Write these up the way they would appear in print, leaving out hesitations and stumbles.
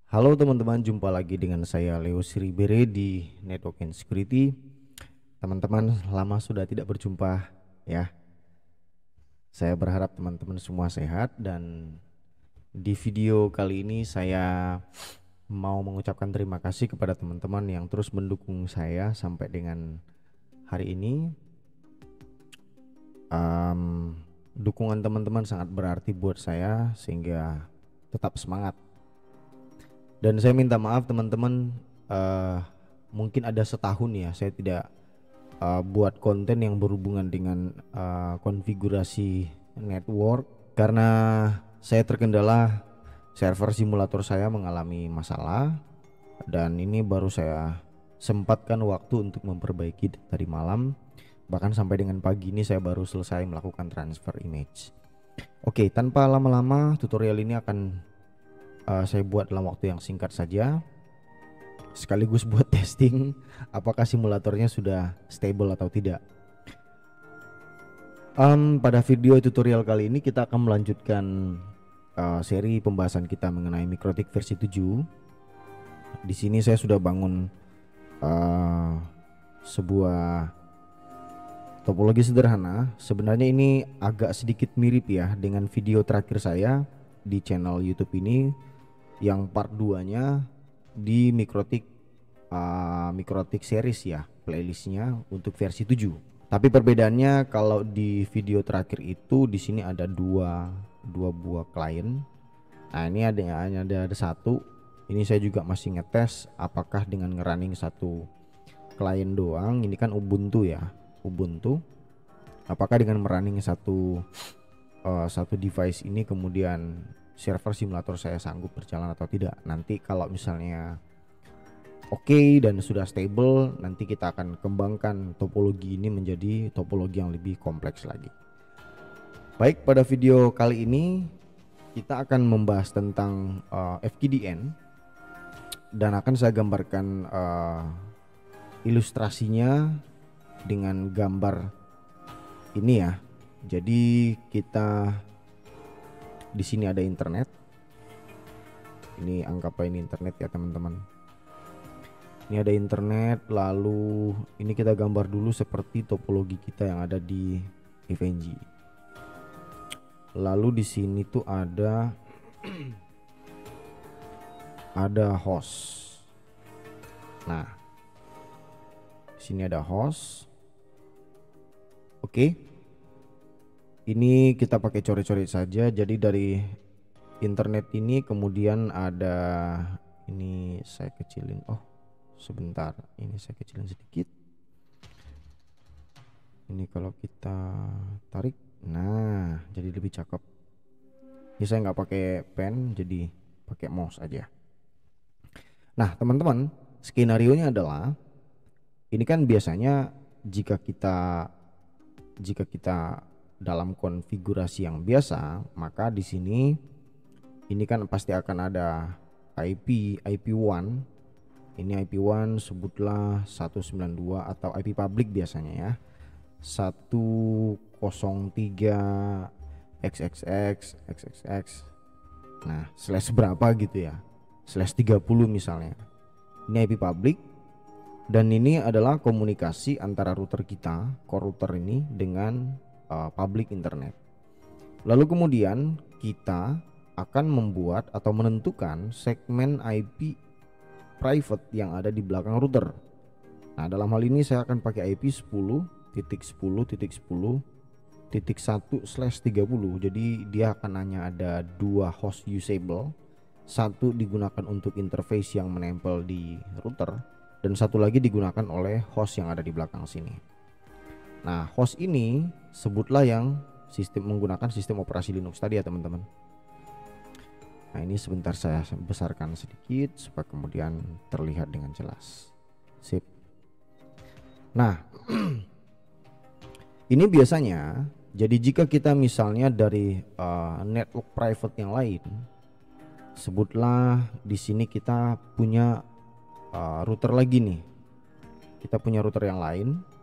Halo teman-teman, jumpa lagi dengan saya Leo Siribere di Network and Security. Teman-teman, lama sudah tidak berjumpa ya. Saya berharap teman-teman semua sehat dan di video kali ini saya mau mengucapkan terima kasih kepada teman-teman yang terus mendukung saya sampai dengan hari ini. Dukungan teman-teman sangat berarti buat saya sehingga tetap semangat. Dan saya minta maaf teman-teman, eh, mungkin ada setahun ya saya tidak buat konten yang berhubungan dengan konfigurasi network karena saya terkendala server simulator saya mengalami masalah, dan ini baru saya sempatkan waktu untuk memperbaiki tadi malam. Bahkan sampai dengan pagi ini saya baru selesai melakukan transfer image. Oke, tanpa lama-lama tutorial ini akan saya buat dalam waktu yang singkat saja, sekaligus buat testing apakah simulatornya sudah stable atau tidak. Pada video tutorial kali ini kita akan melanjutkan seri pembahasan kita mengenai MikroTik versi 7. Di sini saya sudah bangun sebuah topologi sederhana. Sebenarnya ini agak sedikit mirip ya dengan video terakhir saya di channel YouTube ini, yang part 2-nya di MikroTik series ya, playlistnya untuk versi 7. Tapi perbedaannya kalau di video terakhir itu di sini ada dua buah klien. Nah, ini ada satu. Ini saya juga masih ngetes apakah dengan ngerunning satu klien doang, ini kan Ubuntu ya, Ubuntu. Apakah dengan merunning satu device ini kemudian server simulator saya sanggup berjalan atau tidak. Nanti kalau misalnya oke dan sudah stable, nanti kita akan kembangkan topologi ini menjadi topologi yang lebih kompleks lagi. Baik, pada video kali ini kita akan membahas tentang FQDN dan akan saya gambarkan ilustrasinya dengan gambar ini ya. Jadi kita di sini ada internet. Ini anggap ini internet ya teman-teman. Ini ada internet, lalu ini kita gambar dulu seperti topologi kita yang ada di FNG. Lalu di sini tuh ada host. Nah, di sini ada host. Oke. Ini kita pakai coret-coret saja. Jadi dari internet ini kemudian ada, ini saya kecilin. Oh, sebentar, ini saya kecilin sedikit. Ini kalau kita tarik, nah jadi lebih cakep. Ini saya nggak pakai pen, jadi pakai mouse aja. Nah teman-teman, skenario-nya adalah ini kan biasanya jika kita dalam konfigurasi yang biasa, maka di sini ini kan pasti akan ada IP1. Ini IP1 sebutlah 192 atau IP public biasanya ya, 103 XXX. Nah, slash berapa gitu ya, slash 30 misalnya. Ini IP public, dan ini adalah komunikasi antara router kita, core router ini dengan public internet. Lalu kemudian kita akan membuat atau menentukan segmen IP private yang ada di belakang router. Nah, dalam hal ini saya akan pakai IP 10.10.10.1/30. Jadi dia akan hanya ada dua host usable. Satu digunakan untuk interface yang menempel di router, dan satu lagi digunakan oleh host yang ada di belakang sini. Nah, host ini sebutlah yang menggunakan sistem operasi Linux tadi ya teman-teman. Nah, ini sebentar saya besarkan sedikit supaya kemudian terlihat dengan jelas. Sip. Nah, ini biasanya, jadi jika kita misalnya dari network private yang lain, sebutlah di sini kita punya router lagi nih. Kita punya router yang lain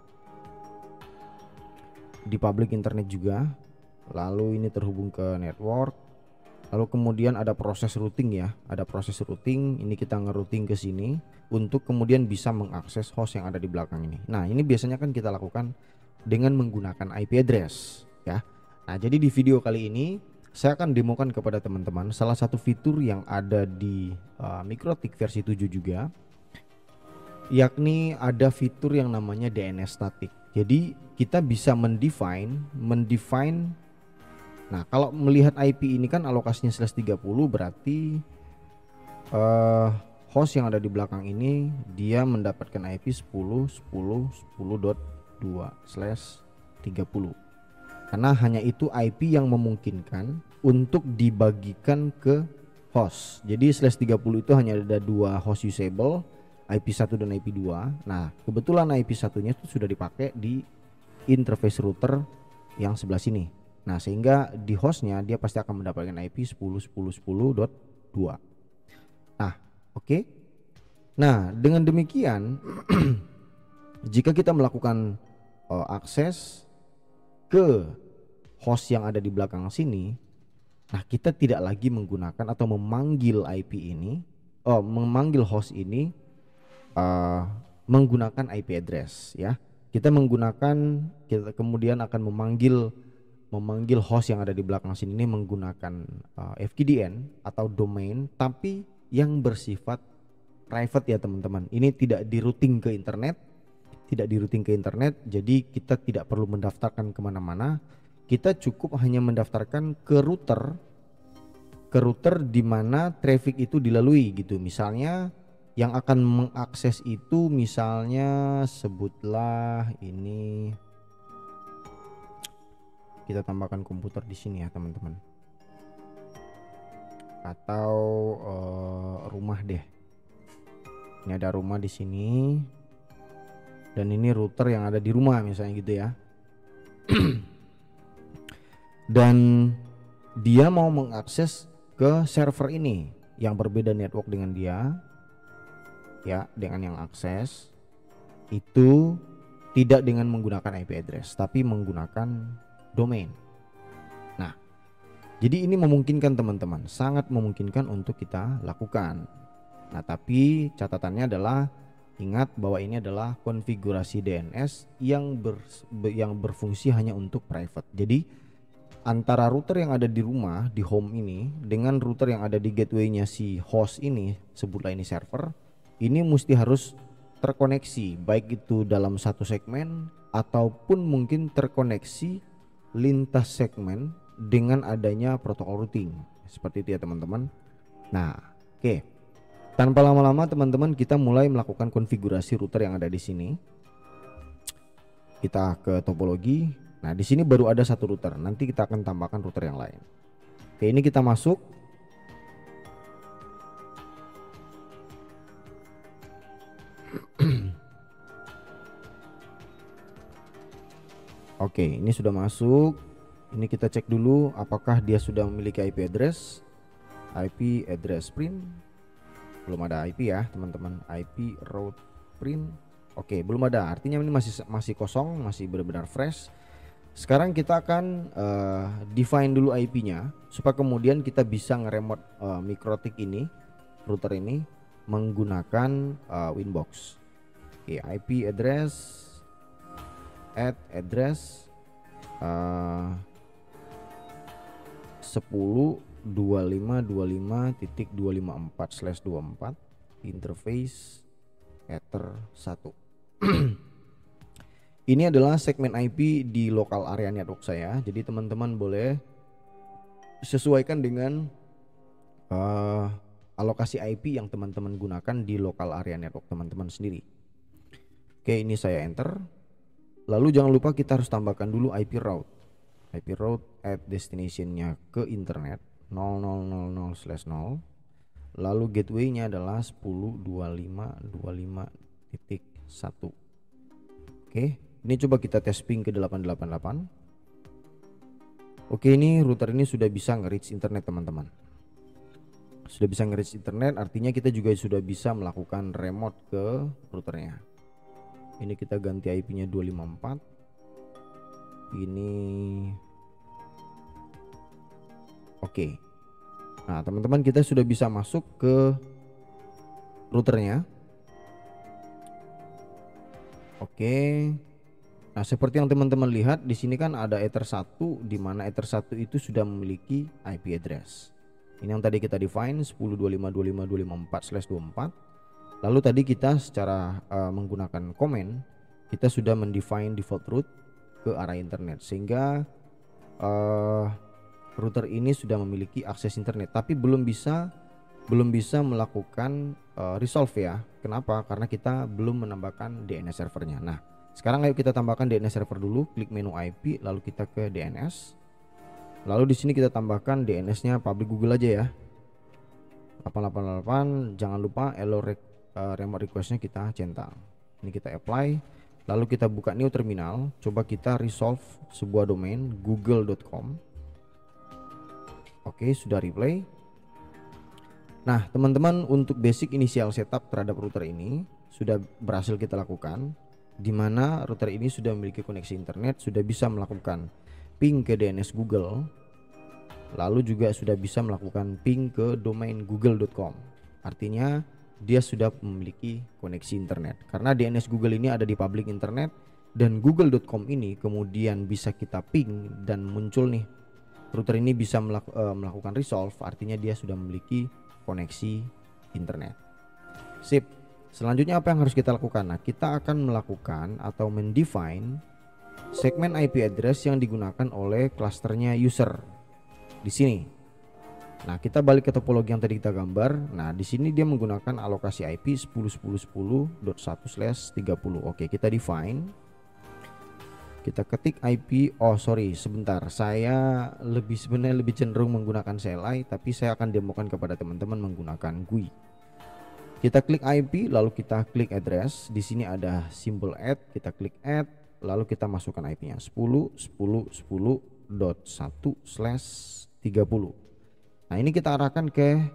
di public internet juga. Lalu ini terhubung ke network. Lalu kemudian ada proses routing ya, ada proses routing. Ini kita ngerouting ke sini untuk kemudian bisa mengakses host yang ada di belakang ini. Nah, ini biasanya kan kita lakukan dengan menggunakan IP address ya. Nah, jadi di video kali ini saya akan demokan kepada teman-teman salah satu fitur yang ada di MikroTik versi 7 juga, yakni ada fitur yang namanya DNS static. Jadi kita bisa mendefine. Nah, kalau melihat IP ini kan alokasinya /30, berarti host yang ada di belakang ini dia mendapatkan IP 10.10.10.2/30. Karena hanya itu IP yang memungkinkan untuk dibagikan ke host. Jadi /30 itu hanya ada 2 host usable, IP1 dan IP2. Nah, kebetulan IP1-nya itu sudah dipakai di interface router yang sebelah sini. Nah, sehingga di hostnya dia pasti akan mendapatkan IP 10.10.10.2. Nah, oke. Nah, dengan demikian jika kita melakukan akses ke host yang ada di belakang sini, nah kita tidak lagi menggunakan atau memanggil IP ini, memanggil host ini menggunakan IP address ya. Kita kemudian akan memanggil host yang ada di belakang sini ini menggunakan FQDN atau domain, tapi yang bersifat private ya teman-teman. Ini tidak di-routing ke internet, jadi kita tidak perlu mendaftarkan kemana-mana. Kita cukup hanya mendaftarkan ke router di mana traffic itu dilalui gitu. Misalnya yang akan mengakses itu, misalnya sebutlah ini, kita tambahkan komputer di sini ya teman-teman, atau rumah deh. Ini ada rumah di sini dan ini router yang ada di rumah misalnya gitu ya. Dan dia mau mengakses ke server ini yang berbeda network dengan dia ya, dengan yang akses itu tidak dengan menggunakan IP address tapi menggunakan domain. Nah, jadi ini memungkinkan teman-teman, sangat memungkinkan untuk kita lakukan. Nah, tapi catatannya adalah ingat bahwa ini adalah konfigurasi DNS yang berfungsi hanya untuk private. Jadi antara router yang ada di rumah, di home ini, dengan router yang ada di gateway-nya si host ini, sebutlah ini server, ini mesti harus terkoneksi, baik itu dalam satu segmen ataupun mungkin terkoneksi lintas segmen dengan adanya protokol routing. Seperti itu ya teman-teman. Nah, oke. Tanpa lama-lama teman-teman, kita mulai melakukan konfigurasi router yang ada di sini. Kita ke topologi. Nah, di sini baru ada satu router. Nanti kita akan tambahkan router yang lain. Oke, ini kita masuk. Oke, ini sudah masuk. Ini kita cek dulu apakah dia sudah memiliki IP address. IP address print. Belum ada IP ya, teman-teman. IP route print. Oke, belum ada. Artinya ini masih kosong, masih benar-benar fresh. Sekarang kita akan define dulu IP-nya supaya kemudian kita bisa ngeremote MikroTik ini, router ini menggunakan Winbox. Oke, IP address address 10.25.25.254/24 interface ether 1. Ini adalah segmen IP di lokal area network saya. Jadi teman-teman boleh sesuaikan dengan alokasi IP yang teman-teman gunakan di lokal area network teman-teman sendiri. Oke, ini saya enter. Lalu jangan lupa kita harus tambahkan dulu IP route. IP route at destination-nya ke internet 0000/0. Lalu gateway-nya adalah 10.25.25.1. Oke, ini coba kita tes ping ke 888. Oke, ini router ini sudah bisa nge-reach internet teman-teman. Sudah bisa nge-reach internet, artinya kita juga sudah bisa melakukan remote ke routernya. Ini kita ganti IP-nya 254. Ini oke. Nah, teman-teman, kita sudah bisa masuk ke routernya. Oke. Nah, seperti yang teman-teman lihat di sini kan ada Ether 1, di mana Ether 1 itu sudah memiliki IP address. Ini yang tadi kita define 10.25.25.25.4/24. Lalu tadi kita secara menggunakan comment kita sudah mendefine default route ke arah internet, sehingga router ini sudah memiliki akses internet, tapi belum bisa melakukan resolve ya. Kenapa? Karena kita belum menambahkan DNS servernya. Nah, sekarang ayo kita tambahkan DNS server dulu. Klik menu IP, lalu kita ke DNS. Lalu di sini kita tambahkan DNS-nya public Google aja ya. 888. Jangan lupa remote request-nya kita centang. Ini kita apply. Lalu kita buka new terminal. Coba kita resolve sebuah domain google.com. Oke, sudah replay. Nah, teman-teman, untuk basic initial setup terhadap router ini sudah berhasil kita lakukan, di mana router ini sudah memiliki koneksi internet, sudah bisa melakukan ping ke DNS Google, lalu juga sudah bisa melakukan ping ke domain google.com. Artinya dia sudah memiliki koneksi internet, karena DNS Google ini ada di public internet, dan google.com ini kemudian bisa kita ping dan muncul nih router ini bisa melakukan resolve. Artinya dia sudah memiliki koneksi internet. Sip. Selanjutnya apa yang harus kita lakukan? Nah, kita akan melakukan atau mendefine segmen IP address yang digunakan oleh klasternya user di sini. Nah, kita balik ke topologi yang tadi kita gambar. Nah, di sini dia menggunakan alokasi IP 10.10.10.1/30. Oke, kita define. Kita ketik IP. Oh, sorry, sebentar. Saya sebenarnya lebih cenderung menggunakan CLI, tapi saya akan demokan kepada teman-teman menggunakan GUI. Kita klik IP, lalu kita klik address. Di sini ada simbol add, kita klik add, lalu kita masukkan IP-nya 10.10.10.1/30. Nah, ini kita arahkan ke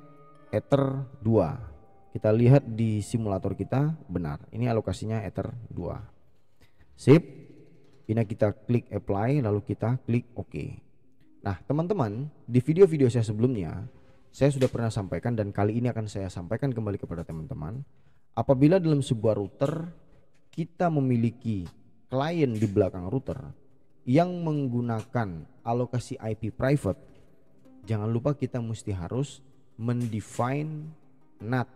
Ether 2. Kita lihat di simulator kita benar. Ini alokasinya Ether 2. Sip. Ini kita klik apply, lalu kita klik OK. Nah, teman-teman, di video-video saya sebelumnya saya sudah pernah sampaikan, dan kali ini akan saya sampaikan kembali kepada teman-teman. Apabila dalam sebuah router kita memiliki klien di belakang router yang menggunakan alokasi IP private, jangan lupa kita mesti harus mendefine NAT,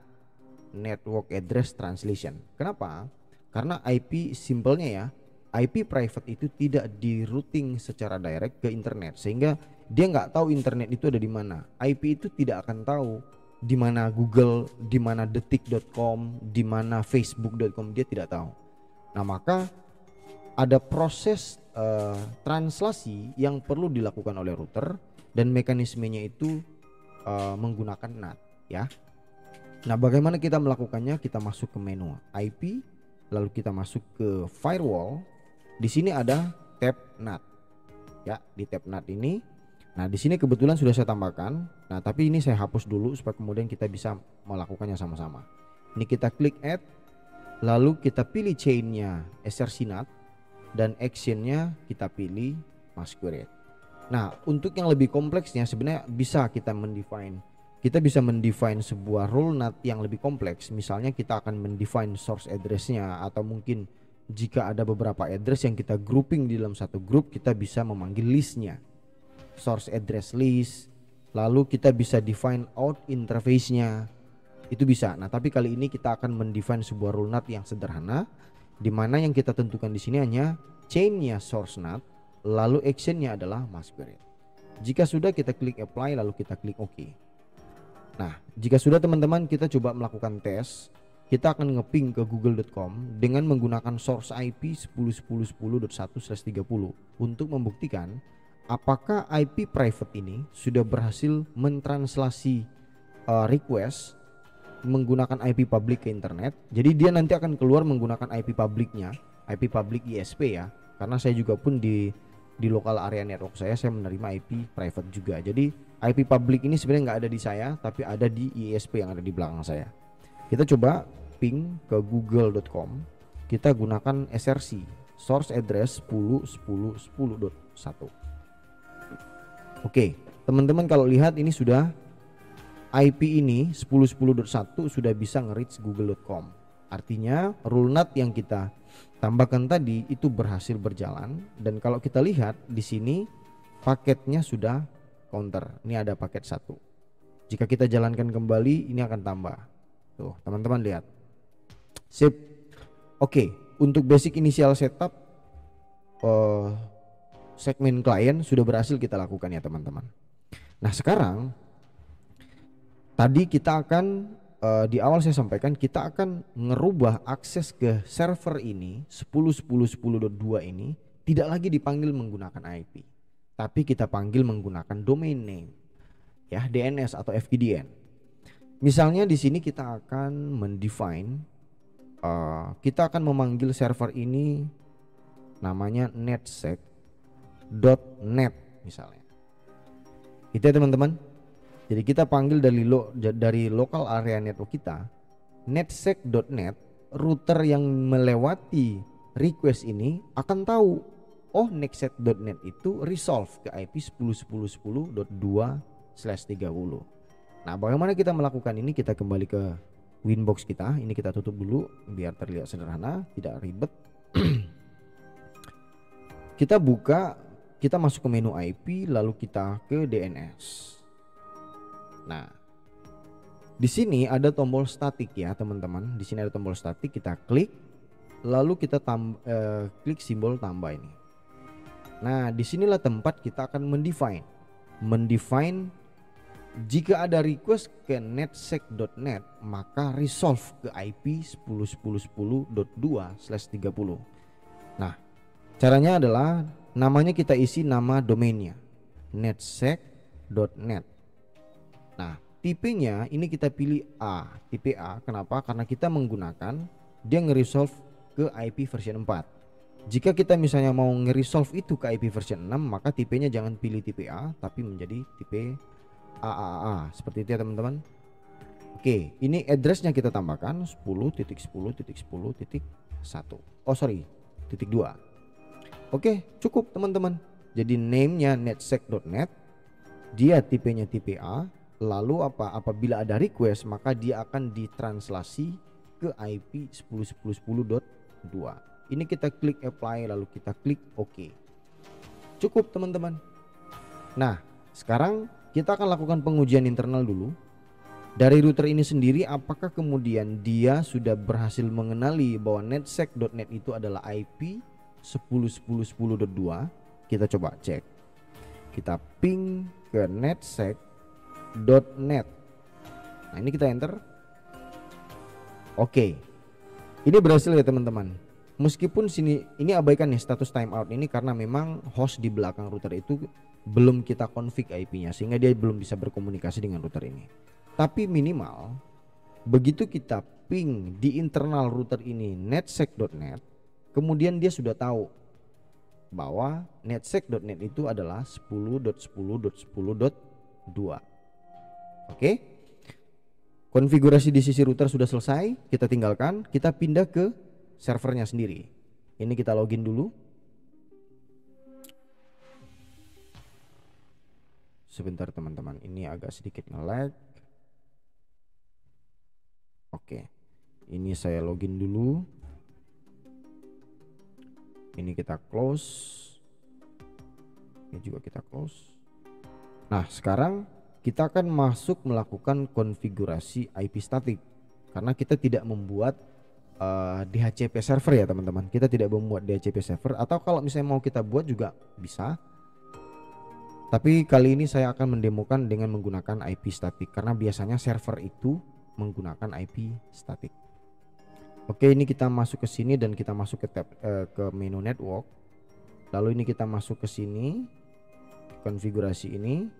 Network Address Translation. Kenapa? Karena IP simpelnya ya, IP private itu tidak di routing secara direct ke internet, sehingga dia nggak tahu internet itu ada di mana. IP itu tidak akan tahu di mana Google, di mana detik.com, di mana facebook.com, dia tidak tahu. Nah, maka ada proses translasi yang perlu dilakukan oleh router, dan mekanismenya itu menggunakan NAT ya. Nah, bagaimana kita melakukannya? Kita masuk ke menu IP, lalu kita masuk ke firewall. Di sini ada tab NAT ya. Di tab NAT ini, nah di sini kebetulan sudah saya tambahkan. Nah, tapi ini saya hapus dulu supaya kemudian kita bisa melakukannya sama-sama. Ini kita klik add, lalu kita pilih chainnya SRC NAT, dan actionnya kita pilih masquerade. Nah, untuk yang lebih kompleksnya sebenarnya bisa kita mendefine. Kita bisa mendefine sebuah role NAT yang lebih kompleks. Misalnya kita akan mendefine source addressnya, atau mungkin jika ada beberapa address yang kita grouping di dalam satu grup, kita bisa memanggil listnya, source address list. Lalu kita bisa define out interface-nya, itu bisa. Nah, tapi kali ini kita akan mendefine sebuah role NAT yang sederhana, di mana yang kita tentukan di sini hanya chainnya source NAT, lalu actionnya adalah masquerade. Jika sudah, kita klik apply, lalu kita klik OK. Nah, jika sudah teman-teman, kita coba melakukan tes. Kita akan ngeping ke google.com dengan menggunakan source IP 10.10.10.1/30 untuk membuktikan apakah IP private ini sudah berhasil mentranslasi request menggunakan IP public ke internet. Jadi dia nanti akan keluar menggunakan IP publiknya, IP public ISP ya. Karena saya juga pun di lokal area network saya menerima IP private juga. Jadi IP public ini sebenarnya nggak ada di saya, tapi ada di ISP yang ada di belakang saya. Kita coba ping ke google.com. Kita gunakan SRC, source address 10.10.10.1. Oke, teman-teman, kalau lihat ini sudah IP ini 10.10.1 sudah bisa nge-reach google.com. Artinya rulnat yang kita tambahkan tadi itu berhasil berjalan, dan kalau kita lihat di sini paketnya sudah counter. Ini ada paket 1. Jika kita jalankan kembali ini akan tambah. Tuh, teman-teman lihat. Sip. Oke, untuk basic initial setup segmen klien sudah berhasil kita lakukan ya teman-teman. Nah, sekarang tadi kita akan di awal saya sampaikan kita akan ngerubah akses ke server ini 10.10.10.2 ini tidak lagi dipanggil menggunakan IP, tapi kita panggil menggunakan domain name, ya, DNS atau FQDN. Misalnya di sini kita akan mendefine, kita akan memanggil server ini namanya netsec.net misalnya. Itu ya teman-teman. Jadi kita panggil dari local area network kita netsec.net. Router yang melewati request ini akan tahu, oh netsec.net itu resolve ke IP 10.10.10.2/30. Nah, bagaimana kita melakukan ini? Kita kembali ke Winbox kita. Ini kita tutup dulu biar terlihat sederhana, tidak ribet. Kita buka, kita masuk ke menu IP, lalu kita ke DNS. Nah, di sini ada tombol statik ya teman-teman. Di sini ada tombol statik, kita klik, lalu kita klik simbol tambah ini. Nah, disinilah tempat kita akan mendefine jika ada request ke netsec.net maka resolve ke IP 10.10.10.2/30. Nah, caranya adalah namanya kita isi nama domainnya netsec.net. Nah, tipenya ini kita pilih A, tipe A. Kenapa? Karena kita menggunakan dia nge-resolve ke IP version 4. Jika kita misalnya mau nge-resolve itu ke IP version 6, maka tipenya jangan pilih tipe A tapi menjadi tipe AAA. Seperti itu ya teman-teman. Oke, ini addressnya kita tambahkan 10.10.10.1. Oh sorry, titik 2. Oke, cukup teman-teman. Jadi namenya netsec.net, dia tipenya tipe A. Lalu apabila ada request maka dia akan ditranslasi ke IP 10.10.10.2. Ini kita klik apply lalu kita klik OK. Cukup teman-teman. Nah, sekarang kita akan lakukan pengujian internal dulu. Dari router ini sendiri apakah kemudian dia sudah berhasil mengenali bahwa netsec.net itu adalah IP 10.10.10.2. Kita coba cek. Kita ping ke netsec.net. Nah, ini kita enter. Oke. Ini berhasil ya teman-teman. Meskipun ini abaikan nih status timeout ini karena memang host di belakang router itu belum kita config IP-nya sehingga dia belum bisa berkomunikasi dengan router ini. Tapi minimal begitu kita ping di internal router ini netsec.net, kemudian dia sudah tahu bahwa netsec.net itu adalah 10.10.10.2. Oke, konfigurasi di sisi router sudah selesai. Kita tinggalkan, kita pindah ke servernya sendiri. Ini kita login dulu. Sebentar teman-teman, ini agak sedikit nge-lag. Oke, ini saya login dulu. Ini kita close. Ini juga kita close. Nah, sekarang kita akan masuk melakukan konfigurasi IP statik karena kita tidak membuat DHCP server ya teman-teman. Kita tidak membuat DHCP server, atau kalau misalnya mau kita buat juga bisa. Tapi kali ini saya akan mendemokan dengan menggunakan IP statik karena biasanya server itu menggunakan IP statik. Oke, ini kita masuk ke sini dan kita masuk ke tab ke menu network. Lalu ini kita masuk ke sini, konfigurasi ini.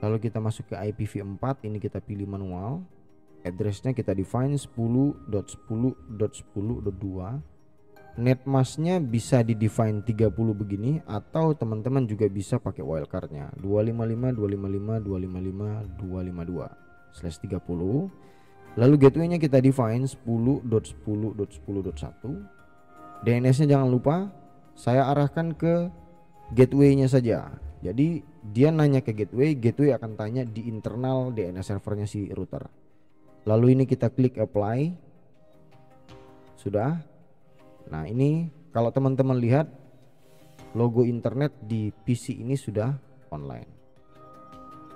Lalu kita masuk ke IPv4, ini kita pilih manual. Addressnya kita define 10.10.10.2. Netmasknya bisa di define 30 begini, atau teman-teman juga bisa pakai wildcardnya 255.255.255.252/30. Lalu gateway-nya kita define 10.10.10.1. DNS-nya jangan lupa saya arahkan ke gateway-nya saja Jadi dia nanya ke gateway, gateway akan tanya di internal DNS servernya si router. Lalu ini kita klik apply. Sudah. Nah ini kalau teman-teman lihat logo internet di PC ini sudah online.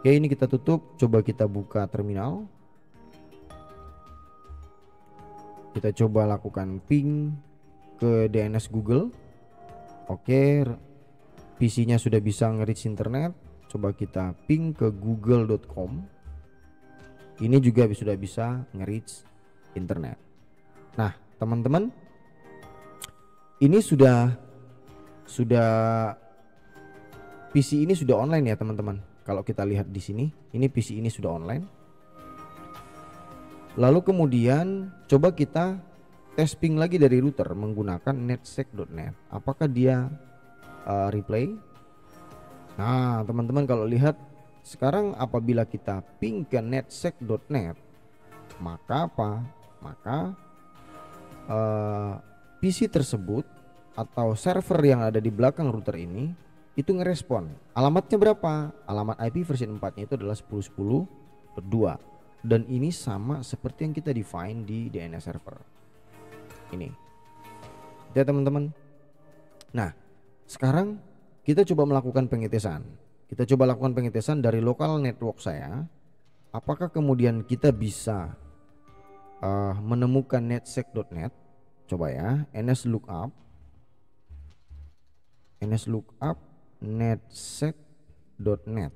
Oke, ini kita tutup. Coba kita buka terminal. Kita coba lakukan ping ke DNS Google. Oke, PC-nya sudah bisa nge-reach internet. Coba kita ping ke google.com. Ini juga sudah bisa nge-reach internet. Nah, teman-teman, ini sudah PC ini sudah online ya, teman-teman. Kalau kita lihat di sini, ini PC ini sudah online. Lalu kemudian coba kita tes ping lagi dari router menggunakan netsec.net. Apakah dia replay? Nah, teman-teman kalau lihat sekarang apabila kita ping ke netsec.net, maka apa? Maka PC tersebut atau server yang ada di belakang router ini itu ngerespon. Alamatnya berapa? Alamat IP versi 4-nya itu adalah 10.10.2. Dan ini sama seperti yang kita define di DNS server ini ya teman-teman. Nah sekarang kita coba melakukan pengetesan. Kita coba lakukan pengetesan dari lokal network saya. Apakah kemudian kita bisa menemukan netsec.net? Coba ya, nslookup netsec.net.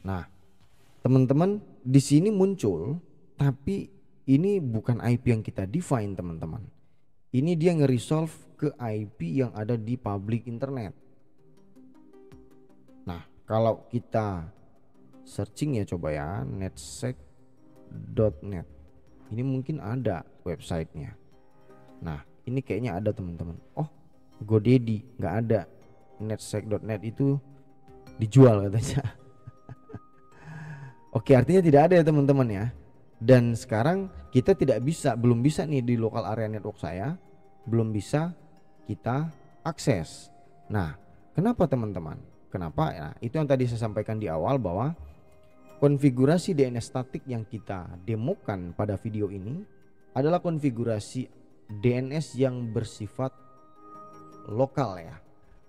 Nah teman-teman, di sini muncul, tapi ini bukan IP yang kita define, teman-teman. Ini dia nge-resolve ke IP yang ada di public internet. Nah, kalau kita searching ya, coba ya, netsec.net. Ini mungkin ada websitenya. Nah, ini kayaknya ada, teman-teman. Oh, GoDaddy nggak ada. Netsec.net itu dijual katanya. Oke, artinya tidak ada ya teman-teman ya. Dan sekarang kita belum bisa nih di lokal area network saya, belum bisa kita akses. Nah, kenapa teman-teman? Kenapa? Nah, itu yang tadi saya sampaikan di awal bahwa konfigurasi DNS statik yang kita demokan pada video ini adalah konfigurasi DNS yang bersifat lokal ya.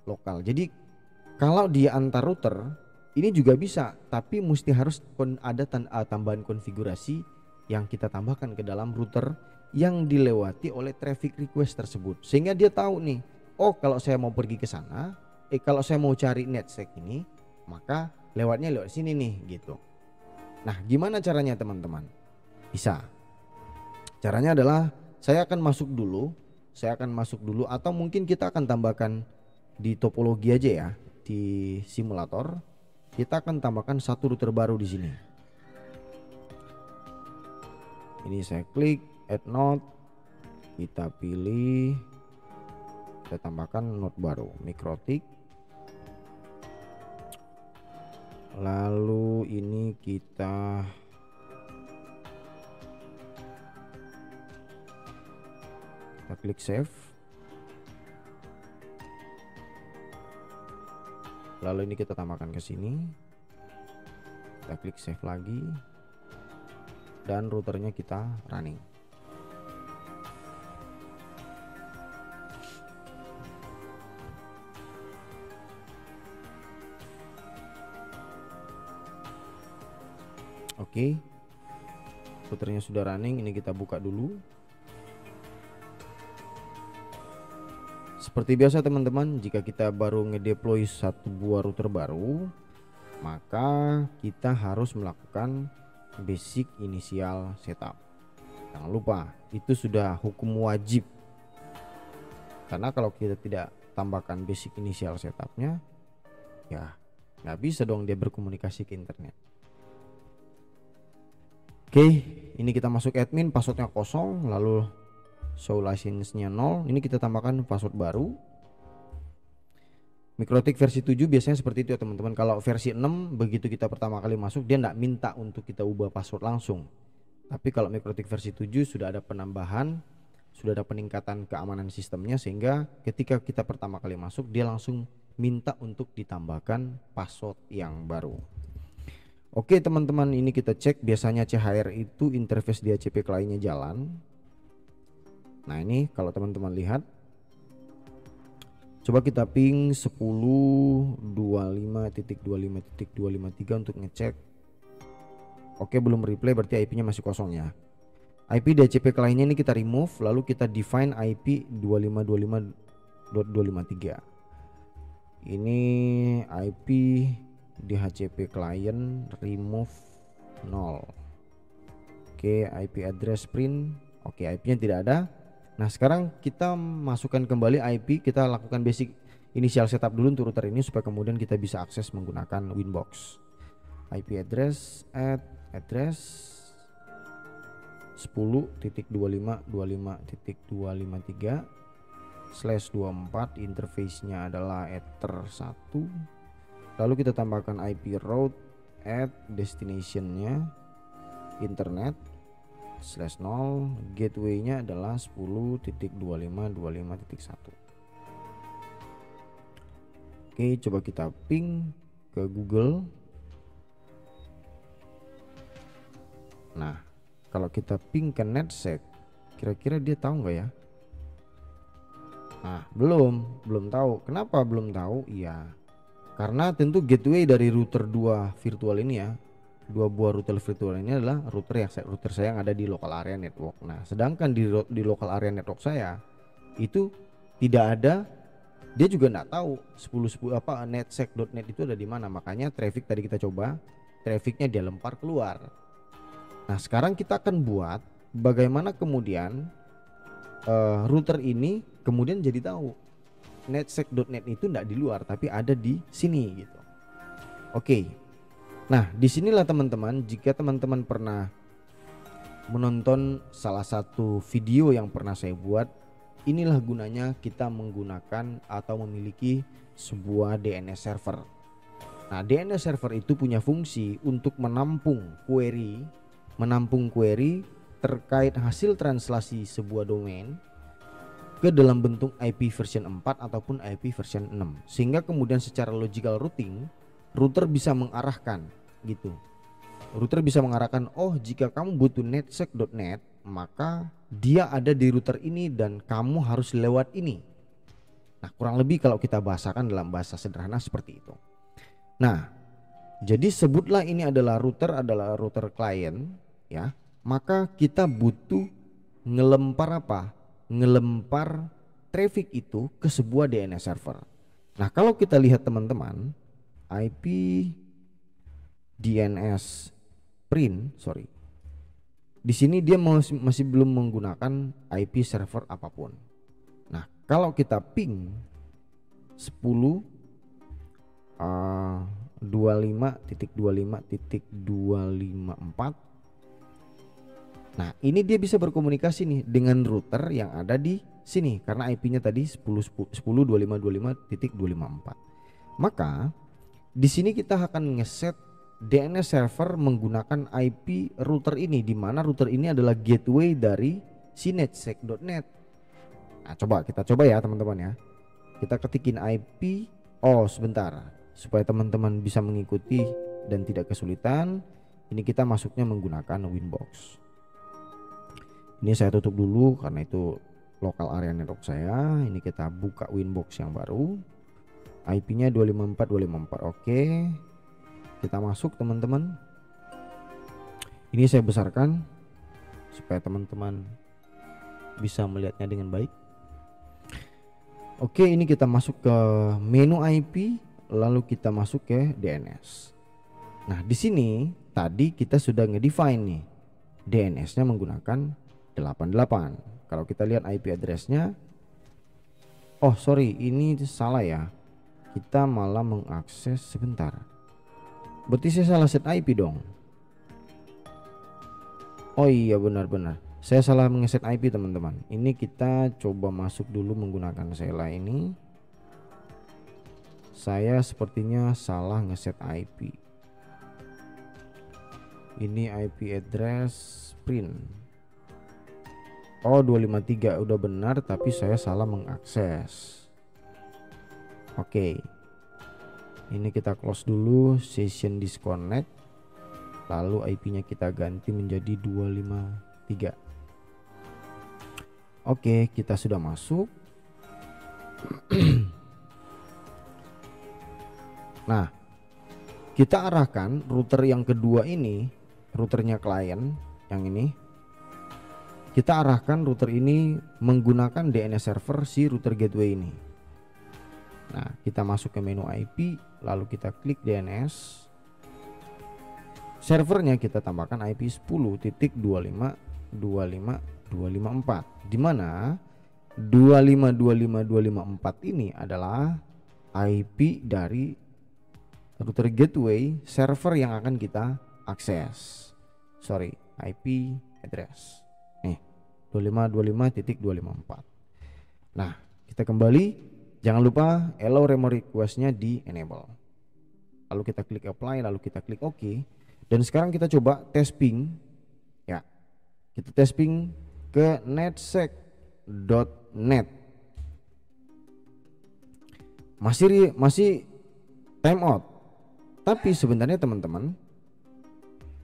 Lokal. Jadi kalau dia antar router ini juga bisa, tapi mesti harus ada tambahan konfigurasi yang kita tambahkan ke dalam router yang dilewati oleh traffic request tersebut. Sehingga dia tahu nih, oh kalau saya mau pergi ke sana, kalau saya mau cari netsec ini, maka lewatnya lewat sini nih gitu. Nah, gimana caranya teman-teman? Bisa. Caranya adalah saya akan masuk dulu atau mungkin kita akan tambahkan di topologi aja ya, di simulator. Kita akan tambahkan satu router baru di sini. Ini saya klik add node, kita pilih, kita tambahkan node baru, Mikrotik. Lalu ini kita klik save. Lalu ini kita tambahkan ke sini. Kita klik save lagi. Dan routernya kita running. Oke. Routernya sudah running, ini kita buka dulu. Seperti biasa teman-teman, jika kita baru ngedeploy satu buah router baru, maka kita harus melakukan basic initial setup. Jangan lupa, itu sudah hukum wajib. Karena kalau kita tidak tambahkan basic initial setupnya, ya nggak bisa dong dia berkomunikasi ke internet. Oke, ini kita masuk admin, passwordnya kosong, lalu show license-nya 0. Ini kita tambahkan password baru. Mikrotik versi 7 biasanya seperti itu ya teman-teman. Kalau versi 6 begitu kita pertama kali masuk dia tidak minta untuk kita ubah password langsung. Tapi kalau Mikrotik versi 7 sudah ada penambahan, sudah ada peningkatan keamanan sistemnya, sehingga ketika kita pertama kali masuk dia langsung minta untuk ditambahkan password yang baru. Oke teman-teman, ini kita cek biasanya CHR itu interface DHCP kliennya jalan. Nah ini kalau teman-teman lihat, coba kita ping 10.25.25.253 untuk ngecek. Oke, belum reply, berarti IP-nya masih kosong ya. IP DHCP kliennya ini kita remove, lalu kita define IP 2525.253. Ini IP DHCP client remove 0. Oke, IP address print. Oke, IP-nya tidak ada. Nah sekarang kita masukkan kembali IP, kita lakukan basic initial setup dulu untuk router ini supaya kemudian kita bisa akses menggunakan Winbox. IP address address 10.25.25.253/24, interface-nya adalah ether 1. Lalu kita tambahkan IP route destination-nya internet /0, gateway-nya adalah 10.25.25.1. Oke, coba kita ping ke Google. Nah, kalau kita ping ke NetSec, kira-kira dia tahu nggak ya? Nah, belum tahu. Kenapa belum tahu? Iya, karena tentu gateway dari router 2 virtual ini ya, 2 buah router virtual ini adalah router saya yang ada di local area network. Nah, sedangkan di local area network saya itu tidak ada, dia juga nggak tahu 10 apa netsec.net itu ada di mana. Makanya traffic tadi kita coba, trafficnya dia lempar keluar. Nah, sekarang kita akan buat bagaimana kemudian router ini kemudian jadi tahu netsec.net itu enggak di luar tapi ada di sini gitu. Oke. Nah, disinilah teman-teman, jika teman-teman pernah menonton salah satu video yang pernah saya buat, inilah gunanya kita menggunakan atau memiliki sebuah DNS server. Nah, DNS server itu punya fungsi untuk menampung query terkait hasil translasi sebuah domain ke dalam bentuk IP version 4 ataupun IP version 6, sehingga kemudian secara logical routing router bisa mengarahkan gitu. Router bisa mengarahkan, oh jika kamu butuh netsec.net maka dia ada di router ini dan kamu harus lewat ini. Nah, kurang lebih kalau kita bahasakan dalam bahasa sederhana seperti itu. Nah, jadi sebutlah ini adalah router klien ya, maka kita butuh ngelempar apa? Ngelempar traffic itu ke sebuah DNS server. Nah, kalau kita lihat teman-teman, IP DNS print, di sini dia masih belum menggunakan IP server apapun. Nah, kalau kita ping 10.25.25.254, nah ini dia bisa berkomunikasi nih dengan router yang ada di sini karena IP-nya tadi 10.25.25.254. Maka di sini kita akan ngeset DNS server menggunakan IP router ini, di mana router ini adalah gateway dari si netsec.net. Nah, kita coba ya teman-teman ya. Kita ketikin IP. Oh, sebentar, supaya teman-teman bisa mengikuti dan tidak kesulitan. Ini kita masuknya menggunakan Winbox. Ini saya tutup dulu karena itu local area network saya. Ini kita buka Winbox yang baru. IP-nya 254.254. Oke. Kita masuk teman-teman. Ini saya besarkan supaya teman-teman bisa melihatnya dengan baik. Oke, ini kita masuk ke menu IP, lalu kita masuk ke DNS. Nah, di sini tadi kita sudah ngedefine nih DNS-nya menggunakan 88. Kalau kita lihat IP address-nya, oh sorry, ini salah ya. Kita malah mengakses, sebentar. Berarti saya salah set IP dong. Oh iya, benar-benar. Saya salah ngeset IP teman-teman. Ini kita coba masuk dulu menggunakan Sela ini. Saya sepertinya salah ngeset IP. Ini IP address print. Oh 253 udah benar, tapi saya salah mengakses. Oke. Ini kita close dulu session disconnect, lalu IP-nya kita ganti menjadi 253. Oke, kita sudah masuk. Nah, kita arahkan router yang kedua ini, routernya klien yang ini, kita arahkan router ini menggunakan DNS server si router gateway ini. Nah, kita masuk ke menu IP, lalu kita klik DNS. Servernya kita tambahkan IP 10.25.25.254, di mana 25.25.254 ini adalah IP dari router gateway server yang akan kita akses. Sorry, IP address. Nih, 25.25.254. Nah, kita kembali. Jangan lupa allow remote request-nya di enable. Lalu kita klik apply, lalu kita klik OK. Dan sekarang kita coba tes ping. Ya. Kita tes ping ke netsec.net. Masih time out. Tapi sebenarnya teman-teman,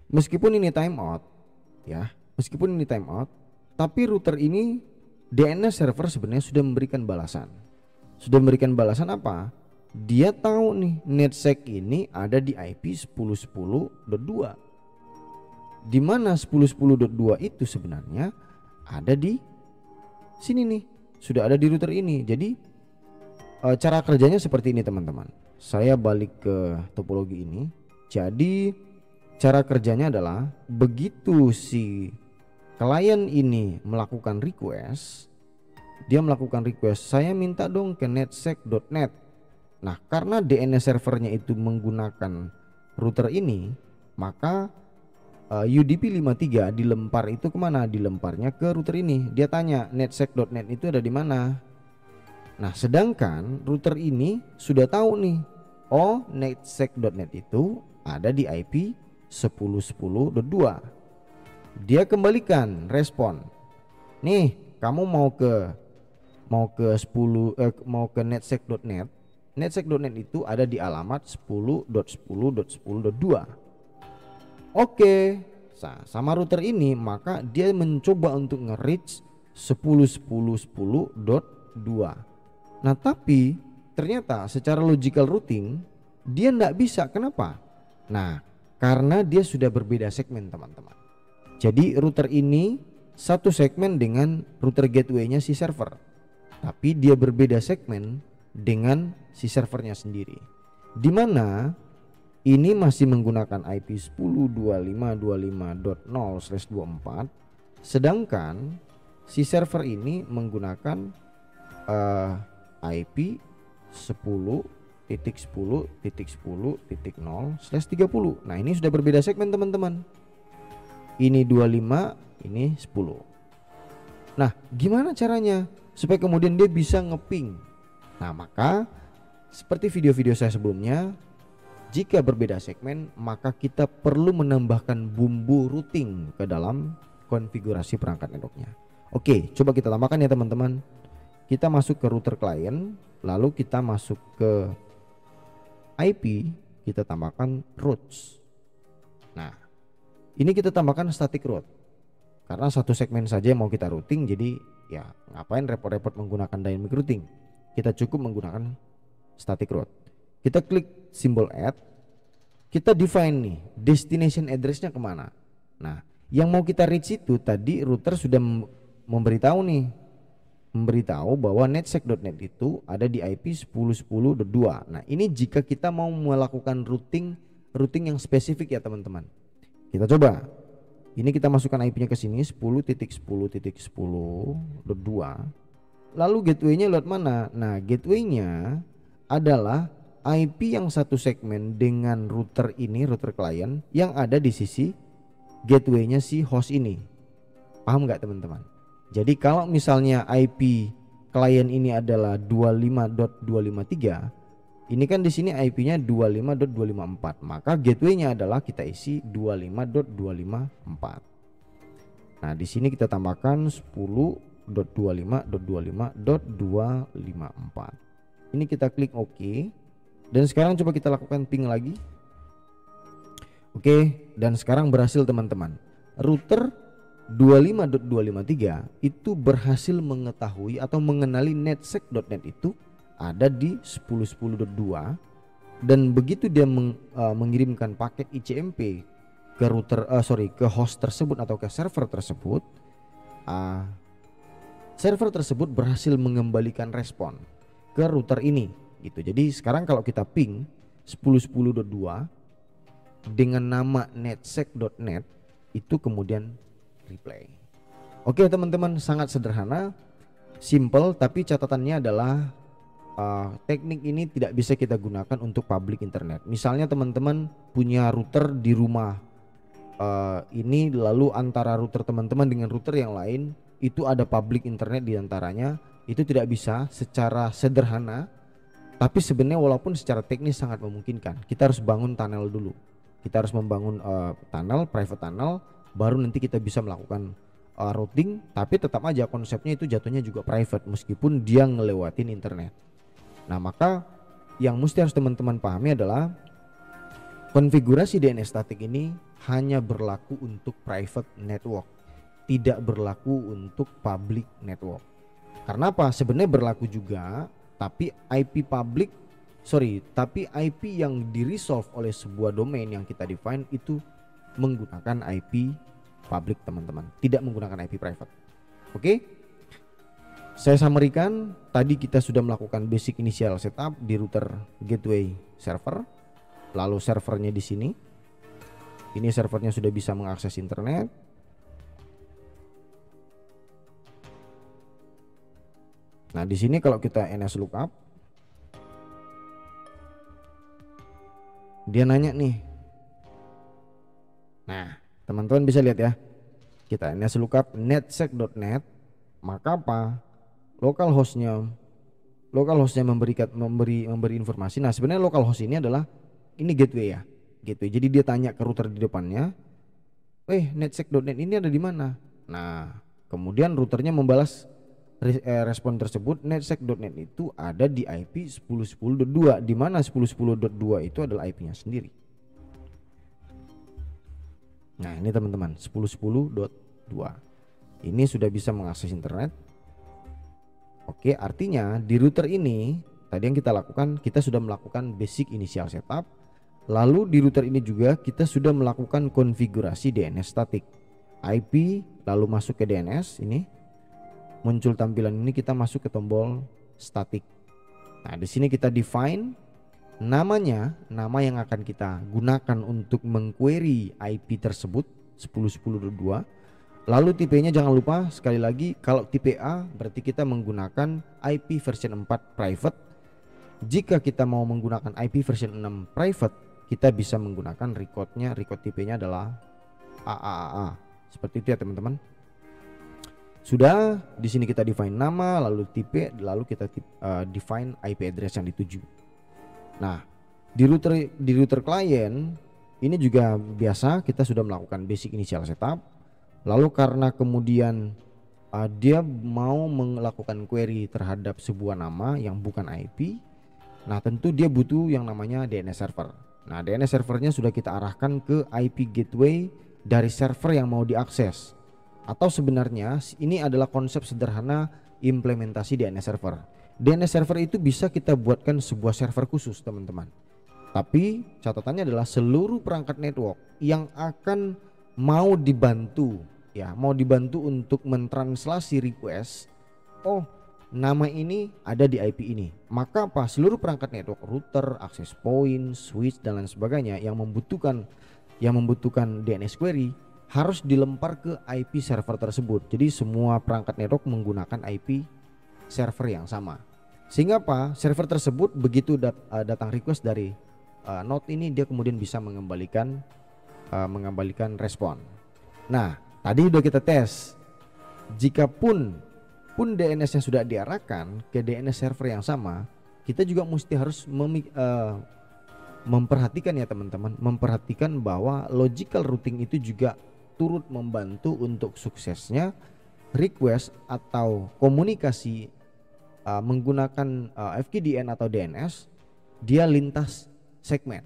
meskipun ini time out, ya, tapi router ini DNS server sebenarnya sudah memberikan balasan. Sudah memberikan balasan apa? Dia tahu nih netsec ini ada di IP 10.10.2. Di mana 10.10.2 itu sebenarnya ada di sini nih. Sudah ada di router ini. Jadi cara kerjanya seperti ini teman-teman. Saya balik ke topologi ini. Jadi cara kerjanya adalah begitu si klien ini melakukan request, saya minta dong ke netsec.net. Nah, karena DNS servernya itu menggunakan router ini, maka UDP 53 dilempar itu kemana? Dilemparnya ke router ini. Dia tanya netsec.net itu ada di mana. Nah, sedangkan router ini sudah tahu nih, oh netsec.net itu ada di IP 10.10.2. Dia kembalikan respon. Nih, kamu mau ke netsec.net. Netsec.net itu ada di alamat 10.10.10.2. Oke, sama router ini maka dia mencoba untuk nge-reach 10.10.10.2. Nah, tapi ternyata secara logical routing dia tidak bisa. Kenapa? Nah, karena dia sudah berbeda segmen teman-teman. Jadi router ini satu segmen dengan router gateway-nya si server, tapi dia berbeda segmen dengan si servernya sendiri, di mana ini masih menggunakan IP 10.25.25.0/24, sedangkan si server ini menggunakan IP 10.10.10.0/30. Nah, ini sudah berbeda segmen teman-teman. Ini 25, ini 10. Nah, gimana caranya supaya kemudian dia bisa ngeping? Nah, maka seperti video-video saya sebelumnya, jika berbeda segmen maka kita perlu menambahkan bumbu routing ke dalam konfigurasi perangkat networknya. Oke, coba kita tambahkan ya teman-teman. Kita masuk ke router client, lalu kita masuk ke IP, kita tambahkan routes. Nah, ini kita tambahkan static route karena satu segmen saja mau kita routing, jadi ya ngapain repot-repot menggunakan dynamic routing. Kita cukup menggunakan static route. Kita klik simbol add, kita define nih destination addressnya kemana. Nah, yang mau kita reach itu tadi router sudah memberitahu bahwa netsec.net itu ada di IP 10.10.2. Nah, ini jika kita mau melakukan routing yang spesifik ya teman-teman. Kita coba. Ini kita masukkan IP-nya ke sini 10.10.10.2. Lalu gateway-nya lewat mana? Nah, gateway-nya adalah IP yang satu segmen dengan router ini, router client yang ada di sisi gateway-nya si host ini. Paham nggak teman-teman? Jadi kalau misalnya IP klien ini adalah 25.253, ini kan di sini IP-nya 25.254, maka gateway-nya adalah kita isi 25.254. Nah, di sini kita tambahkan 10.25.25.254. Ini kita klik OK. Dan sekarang coba kita lakukan ping lagi. Oke, dan sekarang berhasil teman-teman. Router 25.253 itu berhasil mengetahui atau mengenali netsec.net itu ada di 10.10.2, dan begitu dia mengirimkan paket ICMP ke ke host tersebut atau ke server tersebut, server tersebut berhasil mengembalikan respon ke router ini gitu. Jadi sekarang kalau kita ping 10.10.2 dengan nama netsec.net itu kemudian replay. Oke teman-teman, sangat sederhana, simple, tapi catatannya adalah teknik ini tidak bisa kita gunakan untuk public internet. Misalnya teman-teman punya router di rumah ini, lalu antara router teman-teman dengan router yang lain itu ada public internet di antaranya, itu tidak bisa secara sederhana. Tapi sebenarnya walaupun secara teknis sangat memungkinkan, kita harus bangun tunnel dulu. Kita harus membangun tunnel, private tunnel, baru nanti kita bisa melakukan routing. Tapi tetap aja konsepnya itu jatuhnya juga private meskipun dia ngelewatin internet. Nah maka yang mesti harus teman-teman pahami adalah konfigurasi DNS statik ini hanya berlaku untuk private network, tidak berlaku untuk public network. Karena apa? Sebenarnya berlaku juga, tapi tapi IP yang di-resolve oleh sebuah domain yang kita define itu menggunakan IP public teman-teman, tidak menggunakan IP private. Oke? Saya summary-kan, tadi kita sudah melakukan basic initial setup di router gateway server. Lalu servernya di sini. Ini servernya sudah bisa mengakses internet. Nah, di sini kalau kita NS lookup, dia nanya nih. Nah, teman-teman bisa lihat ya. Kita NS lookup netsec.net, maka apa? Localhostnya memberi informasi. Nah, sebenarnya localhost ini adalah gateway ya. Gateway. Jadi dia tanya ke router di depannya, netsec.net ini ada di mana? Nah, kemudian routernya membalas respon tersebut, netsec.net itu ada di IP 10.10.2, di mana 10.10.2 itu adalah IP-nya sendiri. Nah, ini teman-teman 10.10.2 ini sudah bisa mengakses internet. Oke, artinya di router ini tadi yang kita lakukan, kita sudah melakukan basic initial setup. Lalu di router ini juga kita sudah melakukan konfigurasi DNS statik. IP lalu masuk ke DNS, ini muncul tampilan ini, kita masuk ke tombol statik. Nah, di sini kita define namanya, nama yang akan kita gunakan untuk mengquery IP tersebut 10.10.2. Lalu tipenya jangan lupa sekali lagi, kalau tipe A berarti kita menggunakan IP version 4 private. Jika kita mau menggunakan IP version 6 private, kita bisa menggunakan record tipenya adalah AAA. Seperti itu ya teman-teman. Sudah, di sini kita define nama, lalu tipe, lalu kita define IP address yang dituju. Nah, di router client ini juga biasa kita sudah melakukan basic initial setup. Lalu karena kemudian dia mau melakukan query terhadap sebuah nama yang bukan IP, nah tentu dia butuh yang namanya DNS server. Nah, DNS servernya sudah kita arahkan ke IP gateway dari server yang mau diakses. Atau sebenarnya ini adalah konsep sederhana implementasi DNS server. DNS server itu bisa kita buatkan sebuah server khusus teman-teman. Tapi catatannya adalah seluruh perangkat network yang akan mau dibantu untuk mentranslasi request, nama ini ada di IP ini, maka seluruh perangkat network, router, access point, switch dan lain sebagainya yang membutuhkan DNS query harus dilempar ke IP server tersebut. Jadi semua perangkat network menggunakan IP server yang sama, sehingga server tersebut begitu datang request dari node ini, dia kemudian bisa mengembalikan respon. Nah, tadi udah kita tes, jika pun DNS-nya sudah diarahkan ke DNS server yang sama, kita juga mesti harus memperhatikan ya teman-teman, memperhatikan bahwa logical routing itu juga turut membantu untuk suksesnya request atau komunikasi menggunakan FQDN atau DNS dia lintas segmen.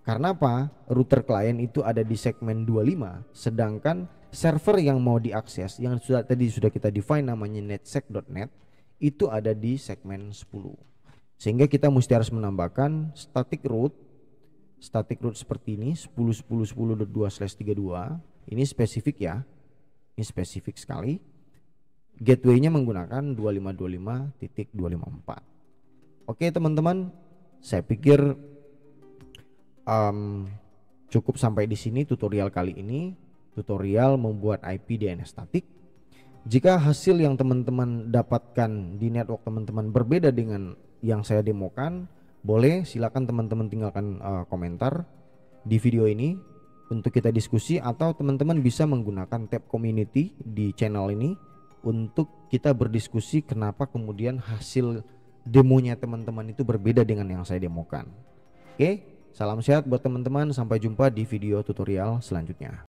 Karena apa? Router klien itu ada di segmen 25, sedangkan server yang mau diakses yang sudah kita define namanya netsec.net itu ada di segmen 10. Sehingga kita mesti harus menambahkan static route seperti ini 10.10.10.2/32. Ini spesifik ya. Ini spesifik sekali. Gateway-nya menggunakan 2525.254. Oke teman-teman, saya pikir cukup sampai di sini tutorial kali ini, tutorial membuat IP DNS statik. Jika hasil yang teman-teman dapatkan di network teman-teman berbeda dengan yang saya demokan, boleh silakan teman-teman tinggalkan komentar di video ini untuk kita diskusi, atau teman-teman bisa menggunakan tab community di channel ini untuk kita berdiskusi kenapa kemudian hasil demonya teman-teman itu berbeda dengan yang saya demokan. Oke, salam sehat buat teman-teman, sampai jumpa di video tutorial selanjutnya.